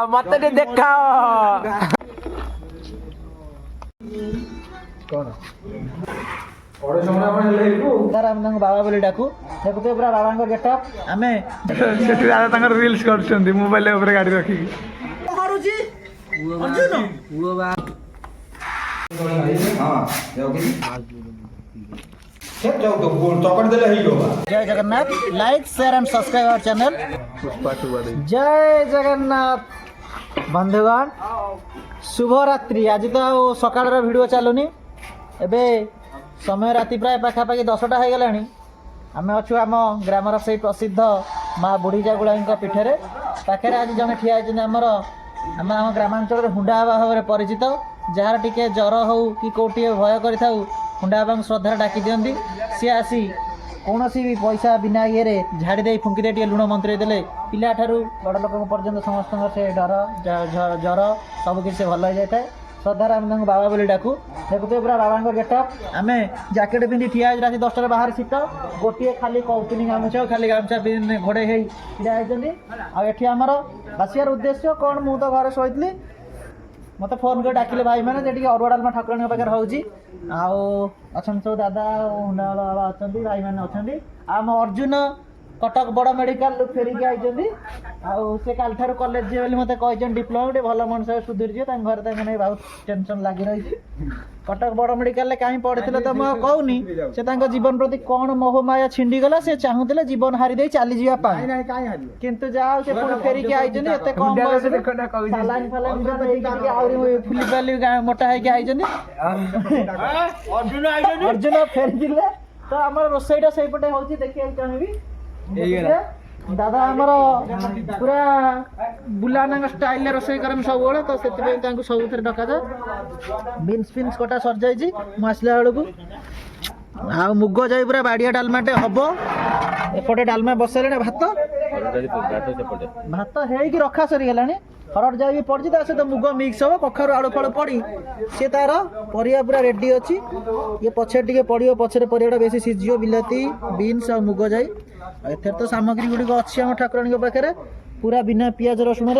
मत देखा बाबा बोली डाकू देखुते पूरा बाबा गेटअप आम रिल्स कर मोबाइल गाड़ी रखी जय Jagannath like share and subscribe our channel जय जगन्नाथ बंधुगण शुभ रात्रि आज तो सकाळ वीडियो चलुनी एबे समय राति प्राय पाखापाखि 10टा हो गला आम अच्छु आम ग्रामर से प्रसिद्ध माँ बुढ़ी जागुड़ा पीठे पाखे आज जन ठिया आमर आम आम ग्रामांचल हुंडा भाव में परिचित जार टिके जर हो कि कौटी भय कर हुंडा श्रद्धा डाकी दिखती सी आसी कौन भी पैसा बिना ये झाड़ी दे फुंकी दे लुण मंत्री देले पिला ठारू बड़ लोक पर्यंत समस्त से डर जर सब किसी भल हो जाए श्रद्धार आम बाबा बोली डाकू देखुते पूरा बाबा गेटअप आम जैकेट पिंधि ठिया राति 10टा बाहर शीत गोटे खाली कौपिनी गामुछा खाली गामुछा घोड़े ठिया होती आमर आसार उद्देश्य कौन मु तो घर शोली मत फोन कर डाकिले भाई मैंने जी अरुआ डालमा ठाकुराणी पाखे रोचे अच्छा सब दादा हुंडा बाबा अच्छा भाई मैंने अच्छा आम अर्जुन कटक बड़ मेडिकल फेरिकी आई से काल ठार कॉलेज जी बोली मत कही डिप्लोमा गोटे भल मनुष्य सुधरी जी घर बहुत टेंशन लगी रही कटक बड़ मेडिकल कहीं पढ़ी तो मुझे कहूनी से जीवन प्रति कौन मोहमाया छिंडीगला से चाहूले जीवन हारी दे चली जावाई किंतु जहाँ से पुणी फेरिकी आई कम फुली पाली मोटा होगी आई अर्जुन फेरिकी तो आम रोसईटा से देखिए चाहिए दादा आमर पूरा बुलाना स्टाइल रोसई करम सब तो से सब डका जाए बीन्स फिन्स कटा सर जाइए मुसला बेलू आ मुग जाई पूरा बाड़िया डालमाटे हम एपटे डालमा बसले भात भात है रखा सरीगला हरड़ जाई भी पड़ी सहित मुग मिक्स हम कखारू आलू फालू पड़ी सी तार परिया पूरा रेडी अच्छी ये पछे टे पड़ो पछे परिया बेसी सीझ बिलाती बीन्स और मुग जाई एथर तो सामग्री गुड़िक अच्छी आम ठाकुराणी पाखे पूरा बिना पियाज रसुण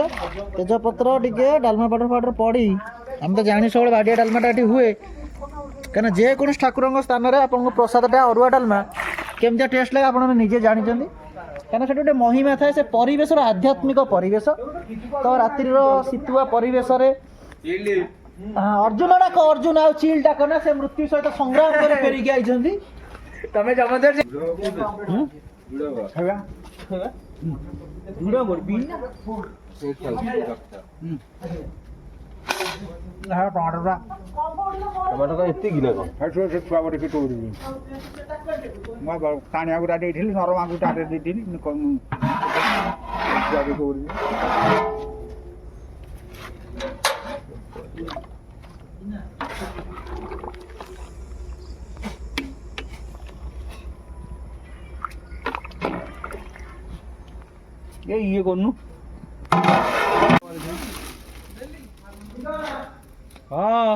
तेजपत्र टे डालमा पाउडर फाउडर पड़ी आम तो जानी सब बाड़िया डालमाटा ये हुए कहीं जेको ठाकुर स्थान में आप प्रसादटा अरुआ डालमा केमती टेस्ट लगे आप निजे जानते कहीं से गोटे महिमा थाए से परिवेश आध्यात्मिक परिवेश तो रात्रि शीतुआ परिवेश अर्जुन डाक अर्जुन आ चिल डाक ना से मृत्यु सहित संग्राम कर फेरिकी आई तमें जमदर टाणिया गुटा नरमा गुटा ये कौन हाँ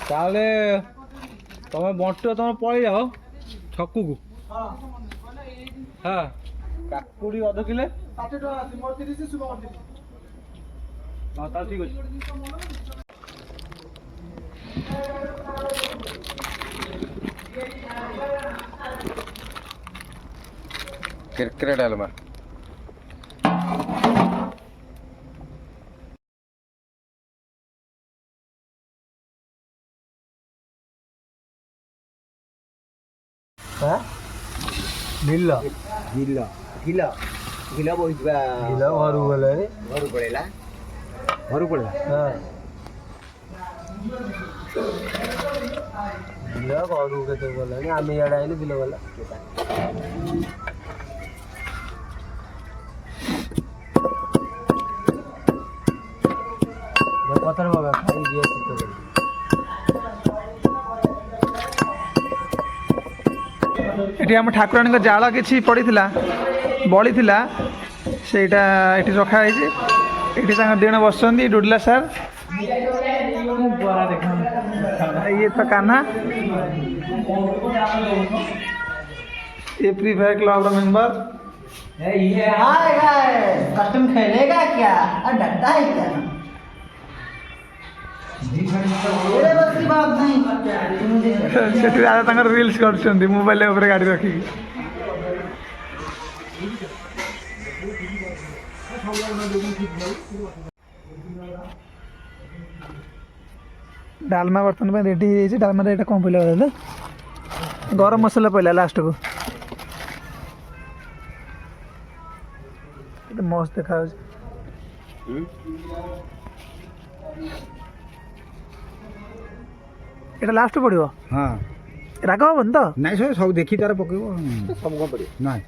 ताले तुम बंटो तुम पलि जाओ छकु को हाँ काकुड़ी अध किले हाँ ठीक अच्छे किरकिरे डालमा गिला गिला गिला गिला बोल गिला घर गले घर पड़ेला हाँ गिला घर के गला आम इे आइलु गिला गला पत्थर बाबा खाई दिया ये आम ठाकुराणी जाल कि पड़ी बड़ी से रखाई ये दिन बस डुडला सार ये तो कान्हा ये free fire club member hi guys custom खेलेगा क्या डरता है क्या मेरे बस की बात नहीं ସେଠି ଦାଦା ତାଙ୍କର ରିଲ୍ସ କରୁଛନ୍ତି ମୋବାଇଲ ଉପରେ ଗାଡ଼ି ରଖିକି। ଡାଲମା ବର୍ତ୍ତମାନ ପାଇଁ ରେଡ଼ି ହେଇଯାଇଛି। ଡାଲମାରେ ଏଇଟା କ'ଣ ପଇଲା ଦାଦା? ଗରମ ମସଲା ପଇଲା ଲାଷ୍ଟକୁ। ଏଇଟା ମସ୍ତ ଦେଖାଯାଉଛି। ଏଇଟା ଲାଷ୍ଟ ପଡ଼ିବ? ହଁ ରାଗ ହବନି ତ? ନାଇଁ ସବୁ ଦେଖି ତାର ପକେଇବ ସବୁ କ'ଣ ପଡ଼ିବ ନାଇଁ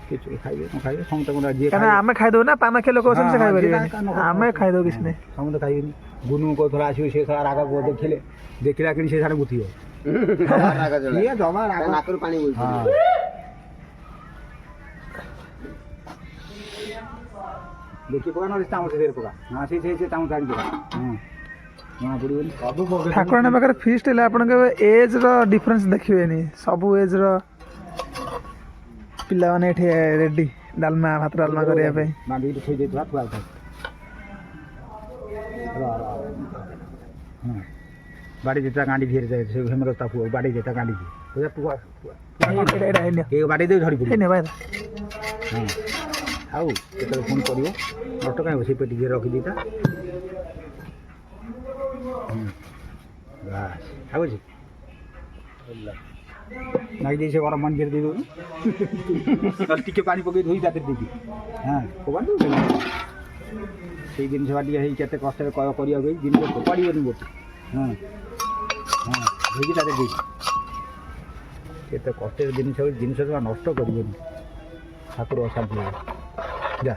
କିଛି ଖାଇବେ ନ ଖାଇବେ ସମସ୍ତଙ୍କୁ ଯିଏ କାରଣ ଆମେ ଖାଇଦେବୁ ନା ପାନ ଖିଆ ଲୋକ ଅଛନ୍ତି ସେ ଖାଇପାରିବେନି ଆମେ ଖାଇଦେବୁ କିଛି ନାହିଁ। ସମସ୍ତେ ଖାଇବେନି। ଗୁନୁ କହୁଥିଲା ଆସିବ ସେ ସାରା ରାଗ ଦେଖିଲେ ଦେଖିଲା କିଣି ସେ ସାଡ଼େ ବୁଥିବ ଇଏ ଜମା ରାଗ ନାକରୁ ପାଣି ବୋହୁଛି। ଦେଖି ପକା ନହେଲେ ଚାମଚ ଦେହରେ ପକା ହଁ ସେ ଚାମଚ ଆଣି ପକା ଜଣା ପଡ଼ିବନି ସବୁ ପକେଇ ଠାକୁରାଣୀ ପାଖରେ ଫିଷ୍ଟ ହେଲେ ଆପଣ କେବେ ଏଜ୍ର ଡିଫରେନ୍ସ ଦେଖିବେନି। ସବୁ ଏଜ୍ର ପିଲାମାନେ ଏଠି ରେଡ଼ି ଡାଲମା ଭାତ ଡାଲମା କରିବା ପାଇଁ। ବାନ୍ଧିକି ଥୋଇ ଦେଇଥିବା ଥୁଆ ଥାଏ ବାଡ଼ି ଯେତା ଗାଣ୍ଡି ଧିରେ ଯାଏ ସେ ହେମରତା ପୁଅ ବାଡ଼ି ଯେତା ଗାଣ୍ଡି ଦିଏ ବାଡ଼ି ଦେଇ ଧରି ପଡ଼ିବ ହଁ ଆଉ କେତେବେଳେ ଫୋନ୍ କରିବ ନଷ୍ଟ କାହିଁ ସେ ପେଟି ଧିରେ ରଖିଦେଇଥା ବାସ୍ ଆଉ ଅଛି ନାଇ ଦେଇ ସେ ଗରମ ପାଣି ଧିରେ ଦେଇଦେଉଛୁ ନହେଲେ ଟିକେ ପାଣି ପକେଇ ଧୋଇ ତା ଦେହରେ ଦେଇକି ହଁ ଫୋପାଡ଼ି ଦେଉ ସେଇ ଜିନିଷ ଟିକେ ହେଇ କେତେ କଷ୍ଟରେ କରିବାକୁ ହେଇ ଜିନିଷ ଫୋପାଡ଼ିବନି ଗୋଟେ ହଁ ହଁ ଧୋଇକି ତା ଦେହରେ ଦେଇକି କେତେ କଷ୍ଟରେ ଜିନିଷ ଜମା ନଷ୍ଟ କରିବନି ଠାକୁର ଅଶାନ୍ତି ହେବ ଯା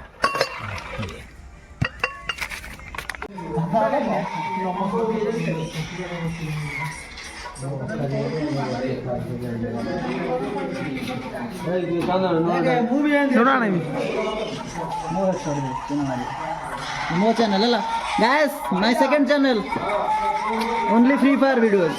ଲୁଣ ଆଣିବି ମୋ ଚ୍ୟାନେଲ ହେଲା guys my second channel only Free Fire videos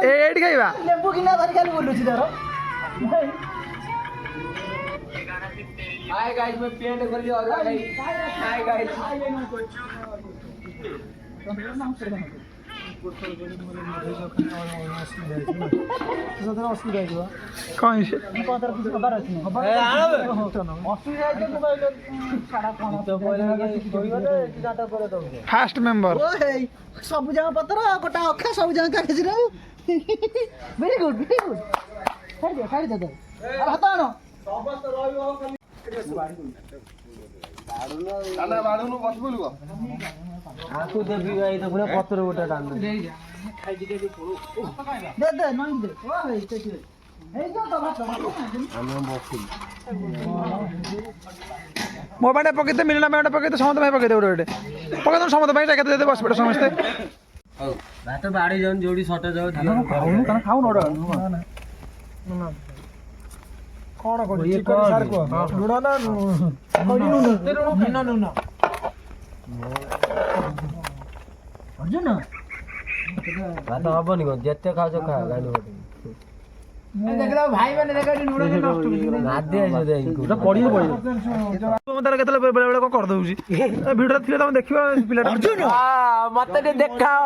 ଏଇଠି ଖାଇବା ଲେମ୍ବୁ କିନା ଧରି ଖାଲି ବୁଲୁଛି ତାର हाय गाइस मैं पेंट कर लिया और हाय गाइस କ'ଣ ହେଇଛି? ଫାଷ୍ଟ ମେମ୍ବର ସବୁ ଜାମା ପତ୍ର ଗୋଟା ଅଖା ସବୁ ଜାମା କାଗଜ ରହୁ ଭେରି ଗୁଡ୍ ଛାଡ଼ିଦିଅ ଭାତ ଆଣ आंखू देवी गई तो पूरा पत्थर उठा डाल दे दे नहीं दे ओ हे तेती हे जो तो भात हम बक्सी ମୋ ପାଇଁ ପକେଇତେ ମିଳିଲା ପାଇଁ ପକେଇତେ ସମସ୍ତ ପାଇଁ ପକେଇତେ ଗୋଟେ ପକେଇତେ ସମସ୍ତ ପାଇଁ ଏକାଥରେ ଦେତେ ବସି ପଡ଼େ ସମସ୍ତେ। भात बाड़ी जन जोड़ी सटे जाओ ଖାଉନ କ'ଣ କରୁଛି ସାର୍ କୁହ ଲୁଣ ନା ଲୁଣ अर्जुन भात हबनी को जेते खाओ खा गाइलो भाई मैंने देखा लुण नादे आइसो दे इनको ପଡ଼ିବ ତାର କେତେବେଳେ ବେଳେ ବେଳେ କ'ଣ କରିଦେଉଛି ଭିଡ଼ିଓ ଥିଲେ ତମେ ଦେଖିବ ପିଲାଟା अर्जुन मते टे देखाओ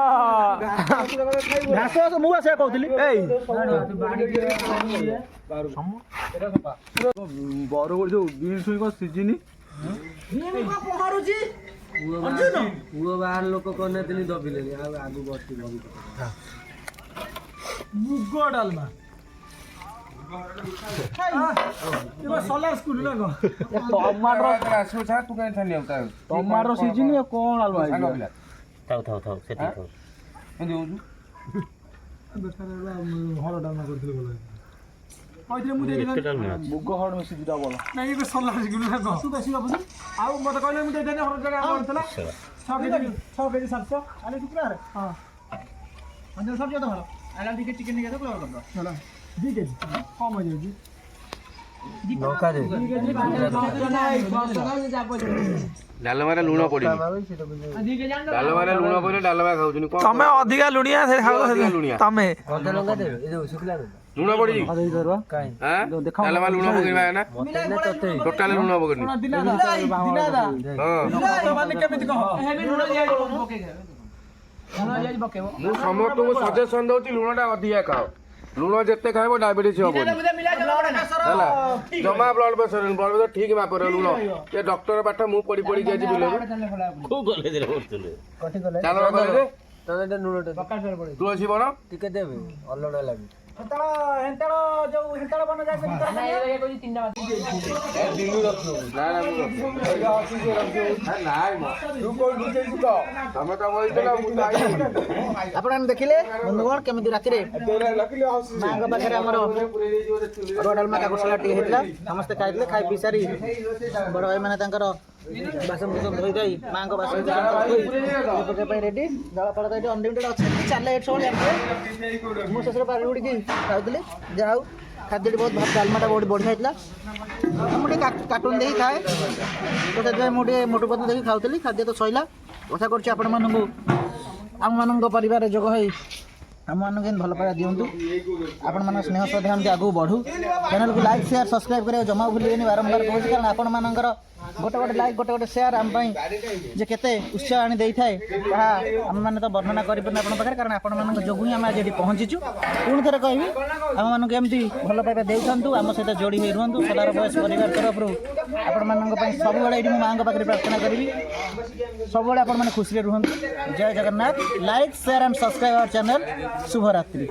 ଘାସ ମୁଁ ଆସିବା କହୁଥିଲି ଏଇ ବରଗଡ଼ ଯୋଉ ବିନ୍ ଛୁଇଁ କ'ଣ ସିଜିନି ପହଁରୁଛି ପୁଅ ବାହାର ଲୋକ କରିନଥିଲି ଦବିଲେନି ଆଉ ଆଗକୁ ଅଛି ମୁଗ ଡାଲମା ଟମାଟର ସିଜିନି କ'ଣ ଆଲୁ ଥାଉ ଥାଉ ଥାଉ ସେଠି ଥାଉ ହଳ ଡାଲମା କରିଥିଲେ ଭଲ କହିଥିଲେ ମୁଁ ଦେଇଦେଲି ମୁଗ ହଳ ମିଶିଯିବା ଭଲ ନାଇଁ ଏବେ ସରିଲା ବେଶୀ ହେବନି ଆଉ ମୋତେ କହିଲେ ମୁଁ ଦେଇଦେଲି ହଳ ଜାଗା ଆମର ଥିଲା 6 କେଜି 700 ଆଲେ କୁକୁଡ଼ାରେ ହଁ ସରିଯିବ ତମର ଆଇଲା ଟିକେ ଚିକେନ୍ ନେଇକି ହେଲା 2 କେଜି କମ୍ ହେଇଯାଉଛି ଡାଲମାରେ ଲୁଣ ପଡିନି ଡାଲମାରେ ଲୁଣ ପଡିଲେ ଡାଲମା ଖାଉଛନ୍ତି କଣ ତମେ ଅଧିକା ଲୁଣିଆ ସେ ଖାଉ ଅଧିକା ଲୁଣିଆ। ତମେ ଲୁଣ ପଡିଛି ଡାଲମା ଲୁଣ ପକେଇବା ନା ଟୋଟାଲି ଲୁଣ ପକେଇନି ମୁଁ ସମସ୍ତଙ୍କୁ ସଜେସନ ଦଉଛି ଲୁଣଟା ଅଧିକା ଖାଅ ଲୁଣ ଯେତେ ଖାଇବ ଡାଇବେଟିସ୍ ହବ ହେଲା ଜମା ବ୍ଲଡ ପ୍ରେସର ଠିକ ମାପରେ ଲୁଣ ଏ ଡକ୍ଟର ପାଠ ମୁଁ ପଢି ପଢିକି ଆଜି ବିଲରୁ ଚାଲ କଲେଜରେ ତୁଳସୀ ବଣ ଟିକେ ଦେବେ ଅଲଗା ଲାଗେ ହେନ୍ତାଳ ଯୋଉ ହେନ୍ତାଳ ବନ ଯାଏ ଆପଣ ଦେଖିଲେ ବନ୍ଧୁଗଣ କେମିତି ରାତିରେ ମାଙ୍କ ପାଖରେ ଆମର ଅରୁଆ ଡାଲମା କାକୁଡି ଟିକେ ହେଇଥିଲା ସମସ୍ତେ ଖାଇଥିଲେ ଖାଇ ପିଇ ସାରି ବଡ ଭାଇ ମାନେ ତାଙ୍କର ବାସନ କୁସନ ଧୋଇ ଦେଇ ମାଙ୍କ ବାସନ ପକେଇବା ପାଇଁ ରେଡି ଜଳ ଫଳ ଏଠି ଅନଲିମିଟେଡ୍ ଅଛି ଚାଲେ ଏଠି ସବୁ ମୁଁ ଶେଷରେ ପାରି ଉଡ଼ିକି ଖାଉଥିଲି ଯାହା ହଉ ଖାଦ୍ୟଟି ବହୁତ ଭଲ ଡାଲମାଟା ବହୁତ ବଢ଼ିଆ ହେଇଥିଲା ମୁଁ ଟିକେ କାର୍ଟୁନ୍ ଦେଇକି ଖାଏ ତ ସେଥିପାଇଁ ମୁଁ ଟିକେ ମୋଟୁ ପତଳୁ ଦେଇକି ଖାଉଥିଲି ଖାଦ୍ୟ ତ ସଇଲା ଆଶା କରୁଛି ଆପଣମାନଙ୍କୁ ଆମମାନଙ୍କ ପରିବାରରେ ଯୋଗ ହୋଇ ଆମମାନଙ୍କୁ ଏମିତି ଭଲ ପାଇବା ଦିଅନ୍ତୁ ଆପଣମାନଙ୍କ ସ୍ନେହ ଶ୍ରଦ୍ଧା ଏମିତି ଆଗକୁ ବଢ଼ୁ ଚ୍ୟାନେଲକୁ ଲାଇକ୍ ସେୟାର ସବସ୍କ୍ରାଇବ୍ କରିବାକୁ ଜମା ଭୁଲିବେନି ବାରମ୍ବାର କହୁଛି କାରଣ ଆପଣମାନଙ୍କର ଗୋଟେ ଗୋଟେ ଲାଇକ୍ ଗୋଟେ ଗୋଟେ ସେୟାର ଆମ ପାଇଁ ଯେ କେତେ ଉତ୍ସାହ ଆଣି ଦେଇଥାଏ ତାହା ଆମମାନେ ତ ବର୍ଣ୍ଣନା କରିପାରୁନି ଆପଣଙ୍କ ପାଖରେ କାରଣ ଆପଣମାନଙ୍କ ଯୋଗୁଁ ହିଁ ଆମେ ଆଜି ଏଠି ପହଞ୍ଚିଛୁ ପୁଣି ଥରେ କହିବି ଆମମାନଙ୍କୁ ଏମିତି ଭଲ ପାଇବା ଦେଉଥାନ୍ତୁ ଆମ ସହିତ ଯୋଡ଼ି ହୋଇ ରୁହନ୍ତୁ ସଦାର ବୟସ ପରିବାର ତରଫରୁ ଆପଣମାନଙ୍କ ପାଇଁ ସବୁବେଳେ ଏଇଠି ମୁଁ ମାଆଙ୍କ ପାଖରେ ପ୍ରାର୍ଥନା କରିବି ସବୁବେଳେ ଆପଣମାନେ ଖୁସିରେ ରୁହନ୍ତୁ ଜୟ Jagannath like share and subscribe our channel ଶୁଭରାତ୍ରି।